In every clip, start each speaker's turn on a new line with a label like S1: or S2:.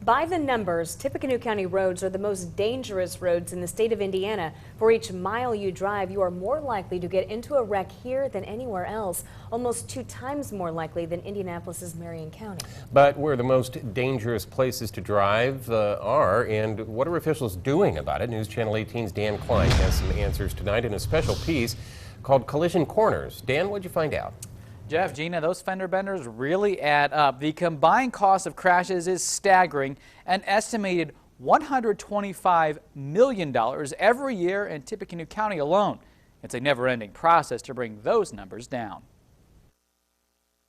S1: By the numbers, Tippecanoe County roads are the most dangerous roads in the state of Indiana. For each mile you drive, you are more likely to get into a wreck here than anywhere else, almost 2 times more likely than Indianapolis's Marion County.
S2: But where the most dangerous places to drive are, and what are officials doing about it? News Channel 18's Dan Klein has some answers tonight in a special piece called Collision Corners. Dan, what'd you find out?
S3: Jeff, Gina, those fender benders really add up. The combined cost of crashes is staggering, an estimated $125 million every year in Tippecanoe County alone. It's a never-ending process to bring those numbers down.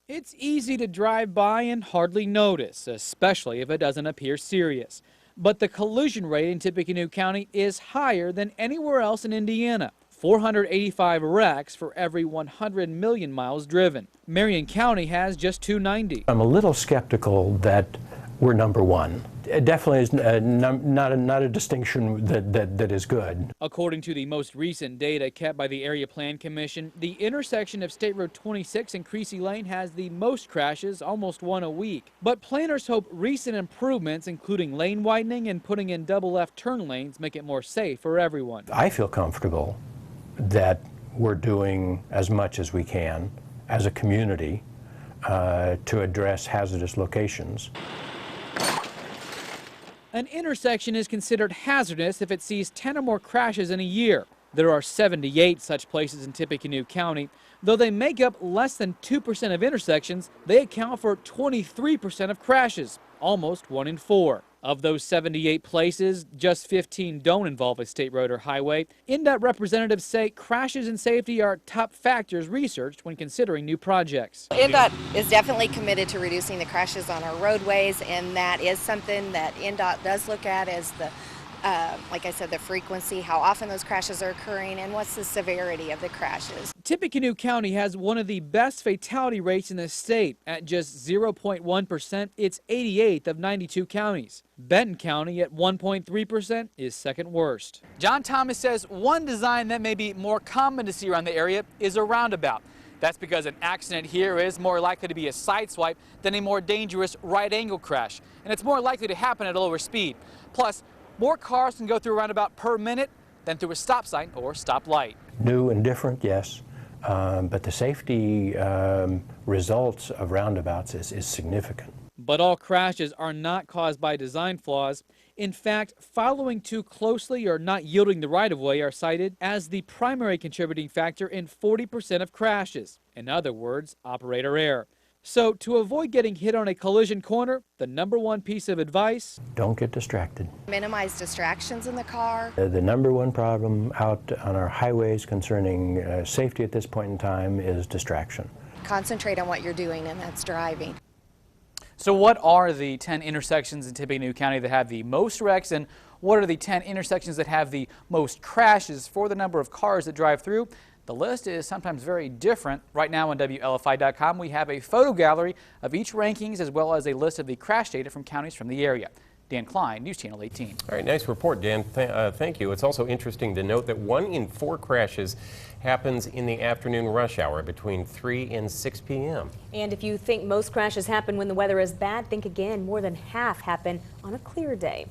S3: It's easy to drive by and hardly notice, especially if it doesn't appear serious. But the collision rate in Tippecanoe County is higher than anywhere else in Indiana. 485 wrecks for every 100 million miles driven. Marion County has just 290.
S4: I'm a little skeptical that we're number one. It definitely is not a distinction that is good.
S3: According to the most recent data kept by the Area Plan Commission, the intersection of State Road 26 and Creasy Lane has the most crashes, almost one a week. But planners hope recent improvements, including lane widening and putting in double left turn lanes, make it more safe for everyone.
S4: I feel comfortable that we're doing as much as we can as a community to address hazardous locations.
S3: An intersection is considered hazardous if it sees 10 or more crashes in a year. There are 78 such places in Tippecanoe County. Though they make up less than 2% of intersections, they account for 23% of crashes, almost 1 in 4. Of those 78 places, just 15 don't involve a state road or highway. INDOT representatives say crashes and safety are top factors researched when considering new projects.
S5: INDOT is definitely committed to reducing the crashes on our roadways, and that is something that INDOT does look at as the like I said, the frequency, how often those crashes are occurring, and what's the severity of the crashes.
S3: Tippecanoe County has one of the best fatality rates in the state. At just 0.1%, it's 88th of 92 counties. Benton County at 1.3% is second worst. John Thomas says one design that may be more common to see around the area is a roundabout. That's because an accident here is more likely to be a sideswipe than a more dangerous right-angle crash, and it's more likely to happen at a lower speed. Plus, more cars can go through a roundabout per minute than through a stop sign or stop light.
S4: New and different, yes, but the safety results of roundabouts is significant.
S3: But all crashes are not caused by design flaws. In fact, following too closely or not yielding the right-of-way are cited as the primary contributing factor in 40% of crashes. In other words, operator error. So to avoid getting hit on a collision corner, the #1 piece of advice:
S4: don't get distracted.
S5: Minimize distractions in the car.
S4: The #1 problem out on our highways concerning safety at this point in time is distraction.
S5: Concentrate on what you're doing, and that's driving.
S3: So what are the 10 intersections in Tippecanoe County that have the most wrecks, and what are the 10 intersections that have the most crashes for the number of cars that drive through? The list is sometimes very different. Right now on WLFI.com, we have a photo gallery of each rankings as well as a list of the crash data from counties from the area. Dan Klein, News Channel 18.
S2: All right, nice report, Dan. Thank you. It's also interesting to note that 1 in 4 crashes happens in the afternoon rush hour between 3 and 6 p.m.
S1: And if you think most crashes happen when the weather is bad, think again. More than half happen on a clear day.